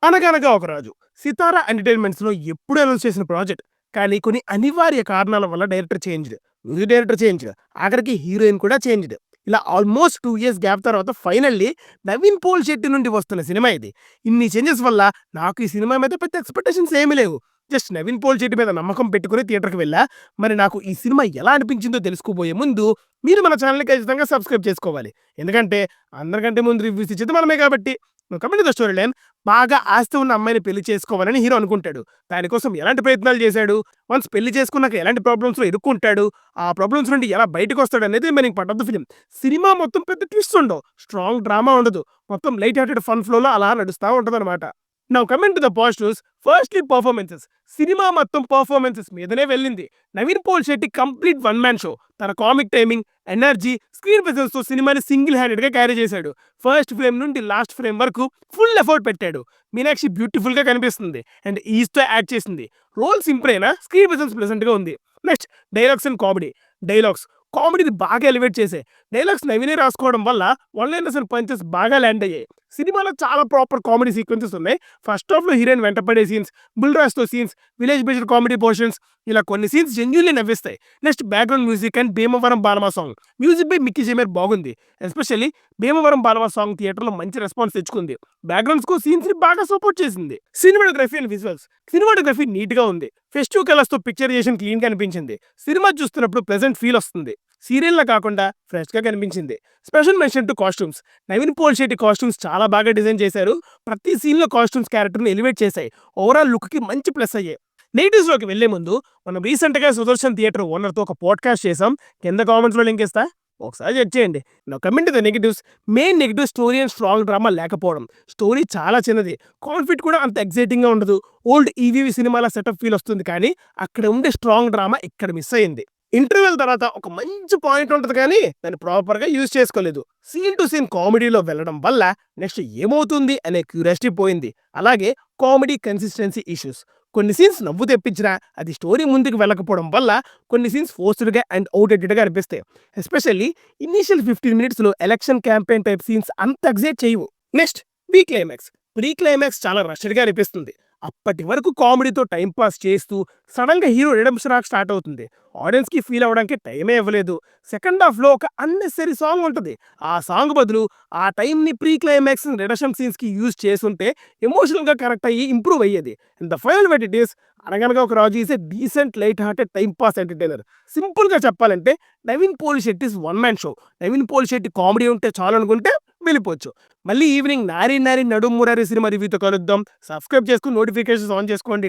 'అనగనగా ఒక రాజు' సితారా ఎంటర్‌టైన్‌మెంట్స్‌లో ఎప్పుడో అనౌన్స్ చేసిన ప్రాజెక్ట్. కానీ కొన్ని అనివార్య కారణాల వల్ల director changed. Music director changed. ఆఖరికి హీరోయిన్ కూడా చేంజ్డ్. ఇలా ఆల్మోస్ట్ 2 ఇయర్స్ గ్యాప్ తర్వాత ఫైనల్లీ 'నవీన్ పోల్ శెట్టి' నుండి వస్తున్న సినిమా ఇది. ఇన్ని చేంజెస్ వల్ల నాకు ఈ సినిమా మీద పెద్ద ఎక్స్‌పెక్టేషన్స్ ఏమీ లేవు. జస్ట్ 'నవీన్ పోల్ శెట్టి' మీద నమ్మకం పెట్టుకొని థియేటర్‌కి వెళ్ళా. మరి నాకు ఈ సినిమా ఎలా అనిపించిందో తెలుసుకోబోయే ముందు మీరు మన ఛానెల్‌ని ఖచ్చితంగా సబ్స్క్రైబ్ చేసుకోవాలి. ఎందుకంటే అందరికంటే ముందు రివ్యూస్ ఇచ్చేది మనమే కాబట్టి. Coming to the story line. బాగా ఆస్తి ఉన్న అమ్మాయిని పెళ్లి చేసుకోవాలని హీరో అనుకుంటాడు. దానికోసం ఎలాంటి ప్రయత్నాలు చేశాడు? వన్స్ పెళ్లి చేసుకున్నాక ఎలాంటి ప్రాబ్లమ్స్‌లో ఇరుక్కుంటాడు? ఆ ప్రాబ్లమ్స్ నుండి ఎలా బయటకొస్తాడనేది main part of the film. Cinema మొత్తం పెద్ద ట్విస్ట్ ఉండవు. స్ట్రాంగ్ డ్రామా ఉండదు. మొత్తం లైట్ హార్టెడ్ ఫన్ ఫ్లోలో అలా నడుస్తా ఉంటదనమాట. Now coming to the positives. Firstly performances. Cinema మొత్తం పెర్ఫార్మెన్సెస్ మీదనే వెళ్ళింది. 'Naveen pole Shetty' complete one man show. తన కామిక్ టైమింగ్, ఎనర్జీ, స్క్రీన్ ప్రెజెన్స్‌తో సినిమాని సింగిల్ హ్యాండెడ్‌గా క్యారీ చేశాడు. ఫస్ట్ ఫ్రేమ్ నుండి లాస్ట్ ఫ్రేమ్ వరకు ఫుల్ ఎఫర్ట్ పెట్టాడు. మీనాక్షి బ్యూటిఫుల్‌గా కనిపిస్తుంది అండ్ ఈజ్‌తో యాడ్ చేసింది. రోల్ సింపుల్ అయినా స్క్రీన్ ప్రెజెన్స్ ప్లెజెంట్‌గా ఉంది. Next dialogues and comedy. Dialogues కామెడీని బాగా ఎలివేట్ చేసాయి. డైలాగ్స్ నవీనే రాసుకోవడం వల్ల వన్ లైనర్స్ అండ్ పంచెస్ బాగా ల్యాండ్ అయ్యాయి. సినిమాలో చాలా ప్రాపర్ కామెడీ సీక్వెన్సెస్ ఉన్నాయి. ఫస్ట్ హాఫ్‌లో హీరోయిన్ వెంటపడే సీన్స్, బుల్ రాజ్‌తో scenes, village based comedy portions, ఇలా కొన్ని సీన్స్ జెన్యూన్‌లీ నవ్విస్తాయి. Next background music and 'Bhimavaram Balama' song. Music by Mickey J Meyer బాగుంది. ఎస్పెషల్లీ 'భీమవరం బాలమ' సాంగ్ థియేటర్‌లో మంచి రెస్పాన్స్ తెచ్చుకుంది. బ్యాక్‌గ్రౌండ్ స్కోర్ సీన్స్‌ని బాగా సపోర్ట్ చేసింది. Cinematography and visuals. సినిమాటోగ్రఫీ నీట్‌గా ఉంది. ఫెస్టివ్ కలర్స్‌తో పిక్చరైజేషన్ క్లీన్‌గా అనిపించింది. సినిమా చూస్తున్నప్పుడు ప్లెజెంట్ ఫీల్ వస్తుంది. సీరియల్‌లా కాకుండా ఫ్రెష్‌గా కనిపించింది. Special mention to costumes. 'Naveen pole Shetty' costumes చాలా బాగా డిజైన్ చేశారు. ప్రతి సీన్‌లో కాస్ట్యూమ్స్ క్యారెక్టర్‌ని ఎలివేట్ చేశాయి. ఓవరాల్ లుక్‌కి మంచి ప్లస్ అయ్యాయి. నెగెటివ్స్‌లోకి వెళ్లే ముందు మనం రీసెంట్‌గా సుదర్శన్ థియేటర్ ఓనర్‌తో ఒక పాడ్‌కాస్ట్ చేసాం. కింద కామెంట్స్‌లో లింక్ ఇస్తా. ఒకసారి చెక్ చేయండి. Now coming to the negatives. Main negative story and strong drama లేకపోవడం. స్టోరీ చాలా చిన్నది. కాన్ఫ్లిక్ట్ కూడా అంత ఎక్సైటింగ్‌గా ఉండదు. ఓల్డ్ ఈవీవీ సినిమాల సెటప్ ఫీల్ వస్తుంది కానీ అక్కడ ఉండే స్ట్రాంగ్ డ్రామా ఇక్కడ మిస్ అయింది. ఇంటర్వెల్ తర్వాత ఒక మంచి పాయింట్ ఉంటది కానీ దాన్ని ప్రాపర్‌గా యూజ్ చేసుకోలేదు. సీన్ టు సీన్ కామెడీలో వెళ్ళడం వల్ల నెక్స్ట్ ఏమవుతుంది అనే క్యూరియాసిటీ పోయింది. అలాగే కామెడీ కన్సిస్టెన్సీ ఇష్యూస్. కొన్ని సీన్స్ నవ్వు తెప్పించినా అది స్టోరీ ముందుకు వెళ్ళకపోవడం వల్ల కొన్ని సీన్స్ ఫోర్స్డ్‌గా అండ్ ఔట్‌డేటెడ్‌గా అనిపిస్తాయి. ఎస్పెషల్లీ ఇనీషియల్ 15 మినిట్స్‌లో ఎలక్షన్ క్యాంపెయిన్ టైప్ సీన్స్ అంత ఎక్సైట్ చేయవు. Next climax. ప్రీ క్లైమాక్స్ చాలా రష్డ్‌గా అనిపిస్తుంది. అప్పటి వరకు కామెడీతో టైమ్ పాస్ చేస్తూ సడన్‌గా హీరో రిడెంప్షన్ ఆర్క్ స్టార్ట్ అవుతుంది. ఆడియన్స్‌కి ఫీల్ అవ్వడానికి టైమే ఇవ్వలేదు. సెకండ్ హాఫ్‌లో ఒక అన్నెసెసరీ సాంగ్ ఉంటది. ఆ సాంగ్ బదులు ఆ టైమ్‌ని ప్రీ క్లైమాక్స్ రిడక్షన్ సీన్స్‌కి యూజ్ చేసుంటే ఎమోషనల్‌గా కనెక్ట్ అయ్యి ఇంప్రూవ్ అయ్యేది. అండ్ ద ఫైనల్ వెట్ it is 'Anaganaga Oka Raju' is a decent light hearted time pass entertainer. సింపుల్‌గా చెప్పాలంటే 'Naveen Polishetty' is one man show. 'Naveen Polishetty' comedy ఉంటే చాలనుకుంటే వెళ్ళిపోవచ్చు. మళ్ళీ ఈవినింగ్ 'నారి నారి నడుం మురారి' సినిమా రివ్యూతో కలుద్దాం. సబ్స్క్రైబ్ చేసుకొని నోటిఫికేషన్స్ ఆన్ చేసుకోండి.